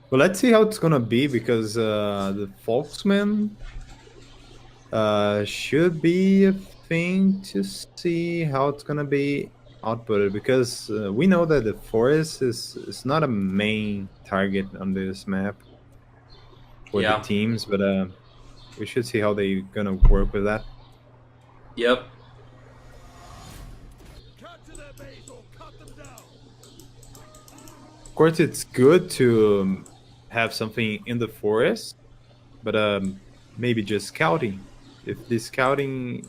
Well, let's see how it's gonna be because the Folksman should be a thing to see how it's gonna be outputted because we know that the forest is not a main target on this map for the Yeah. teams, but we should see how they're gonna work with that. Yep. Of course, it's good to have something in the forest, but maybe just scouting. If the scouting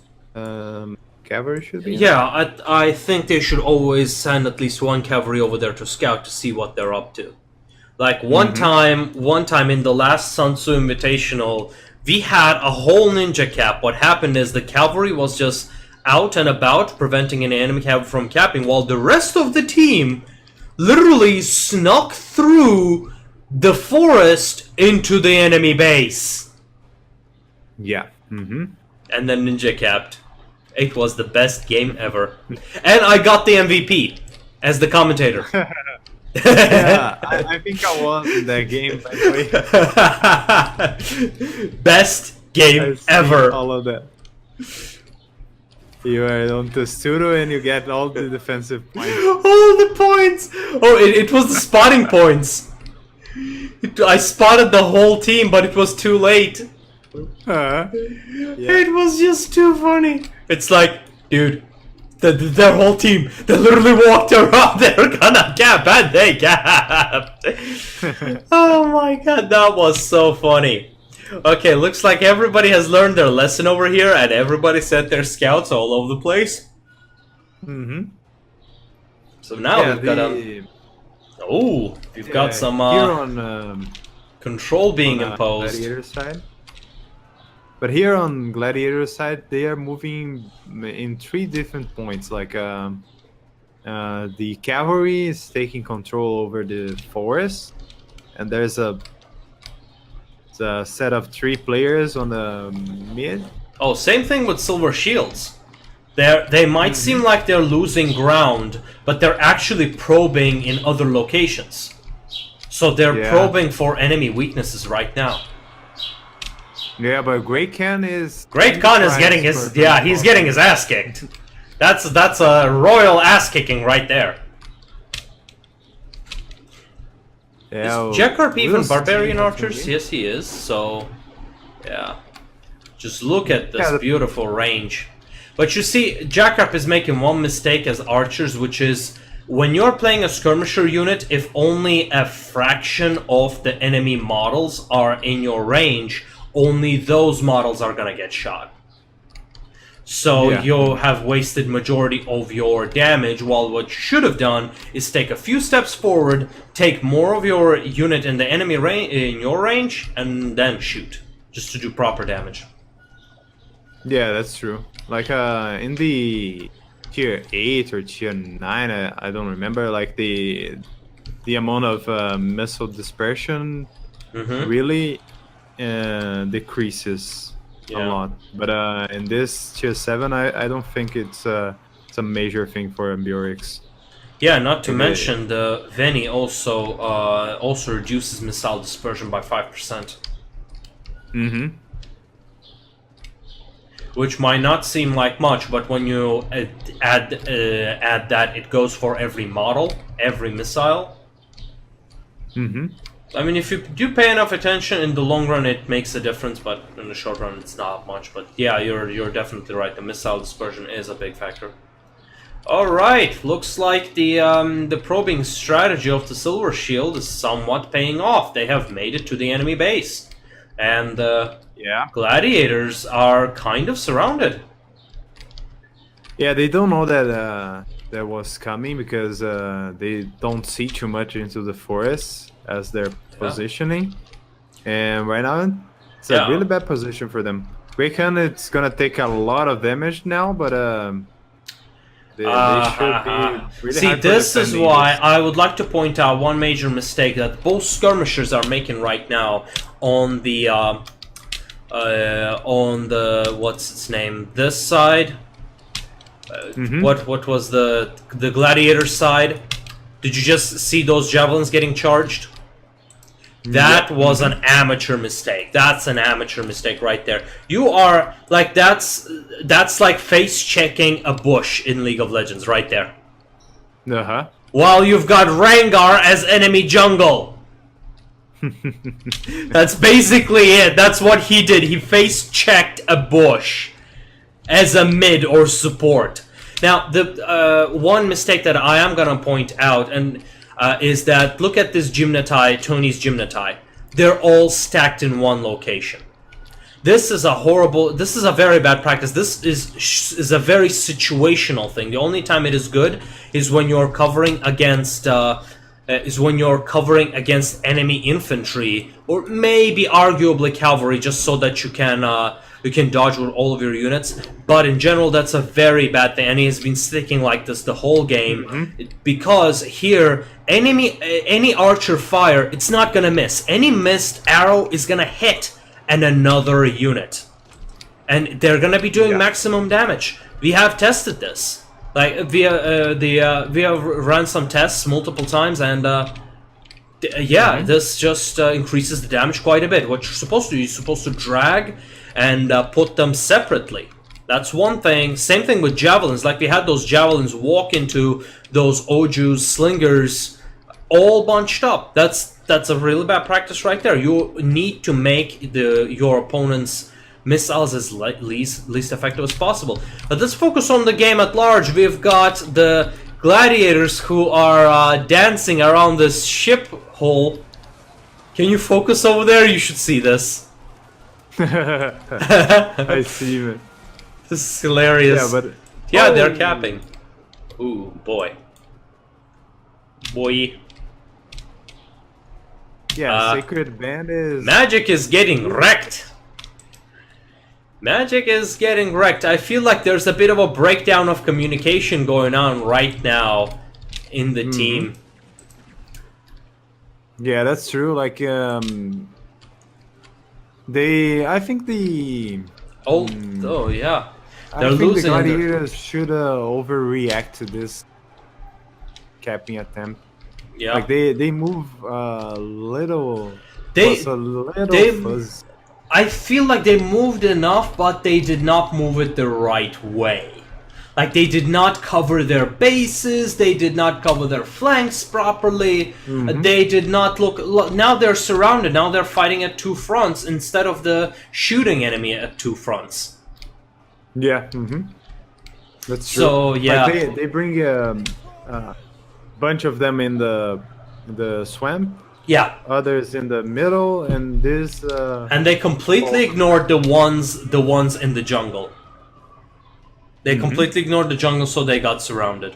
cavalry should be in Yeah, there. I think they should always send at least one cavalry over there to scout to see what they're up to. Like one time in the last Sun Tzu Invitational, we had a whole ninja cap. What happened is the cavalry was just out and about, preventing an enemy cavalry from capping, while the rest of the team literally snuck through the forest into the enemy base. Yeah. And then ninja capped. It was the best game ever. And I got the MVP as the commentator. Yeah, I think I won that game, by the way. Best game ever. All of that. You are on the studio and you get all the defensive points. All the points! Oh, it was the spotting points. I spotted the whole team, but it was too late. Yeah. It was just too funny. It's like, dude, their whole team, they literally walked around, they were gonna cap, and they capped. Oh my god, that was so funny. Okay, looks like everybody has learned their lesson over here, and everybody sent their scouts all over the place. So now we've got we've got some here on control being on, imposed. Gladiator side. But here on Gladiator side, they are moving in 3 different points. Like the cavalry is taking control over the forest, and there's a set of 3 players on the mid. Oh, same thing with Silver Shields. They might seem like they're losing ground, but they're actually probing in other locations. So they're probing for enemy weaknesses right now. Yeah, but Great Khan is... Great Khan is getting his... Yeah, he's getting his ass kicked. That's a royal ass kicking right there. Yeah, is Jackarp even Barbarian Archers? Yes, he is. So, yeah. Just look at this beautiful range. But you see, Jackarp is making one mistake as archers, which is when you're playing a skirmisher unit, if only a fraction of the enemy models are in your range, only those models are gonna get shot. So you have wasted majority of your damage, while what you should have done is take a few steps forward, take more of your unit in the enemy in your range, and then shoot, just to do proper damage. Yeah, that's true. Like in the tier 8 or tier 9, I don't remember, like the amount of missile dispersion really decreases a lot. But in this tier 7, I don't think it's a major thing for Ambiorix. Yeah, not to mention the Veni also reduces missile dispersion by 5%. Which might not seem like much, but when you add that, it goes for every model, every missile. I mean, if you do pay enough attention, in the long run it makes a difference, but in the short run it's not much. But yeah, you're definitely right. The missile dispersion is a big factor. All right, looks like the probing strategy of the Silver Shield is somewhat paying off. They have made it to the enemy base, and Gladiators are kind of surrounded. Yeah, they don't know that that was coming because they don't see too much into the forest as they're positioning. And right now, it's a really bad position for them. Great Khan, it's gonna take a lot of damage now, but they should be really see, this is why I would like to point out one major mistake that both skirmishers are making right now on the what's its name? This side. What was the Gladiator side? Did you just see those javelins getting charged? That was an amateur mistake. That's an amateur mistake right there. You are like that's like face checking a bush in League of Legends right there. While you've got Rengar as enemy jungle. That's basically it. That's what he did. He face checked a bush as a mid or support. Now, the one mistake that I am gonna point out and is that look at this Gymnatai, Tony's Gymnatai. They're all stacked in one location. This is a very bad practice. This is a very situational thing. The only time it is good is when you're covering against enemy infantry or maybe arguably cavalry, just so that you can dodge with all of your units. But in general, that's a very bad thing, and he has been sticking like this the whole game because here any archer fire, it's not gonna miss. Any missed arrow is gonna hit another unit, and they're gonna be doing maximum damage. We have tested this, like we have run some tests multiple times, and this just increases the damage quite a bit. What you're supposed to do, you're supposed to drag and put them separately. That's one thing. Same thing with javelins. Like we had those javelins walk into those Ojus, slingers, all bunched up. That's a really bad practice right there. You need to make your opponent's missiles as least effective as possible. But let's focus on the game at large. We've got the Gladiators who are dancing around this ship hole. Can you focus over there? You should see this. I see it. This is hilarious. Yeah, but they're capping. Ooh, boy. Yeah, Sacred Band is... Magic is getting wrecked. Magic is getting wrecked. I feel like there's a bit of a breakdown of communication going on right now in the team. Yeah, that's true. Like, I think the... yeah. I think the Gladiators should overreact to this capping attempt. Yeah. Like they move a little. Fuzz. I feel like they moved enough, but they did not move it the right way. Like they did not cover their bases, they did not cover their flanks properly. They did not look. Now they're surrounded. Now they're fighting at two fronts instead of the shooting enemy at two fronts. Yeah. That's true. So yeah, like they bring a bunch of them in the swamp. Yeah. Others in the middle, and this. And they completely ignored the ones in the jungle. They completely ignored the jungle, so they got surrounded.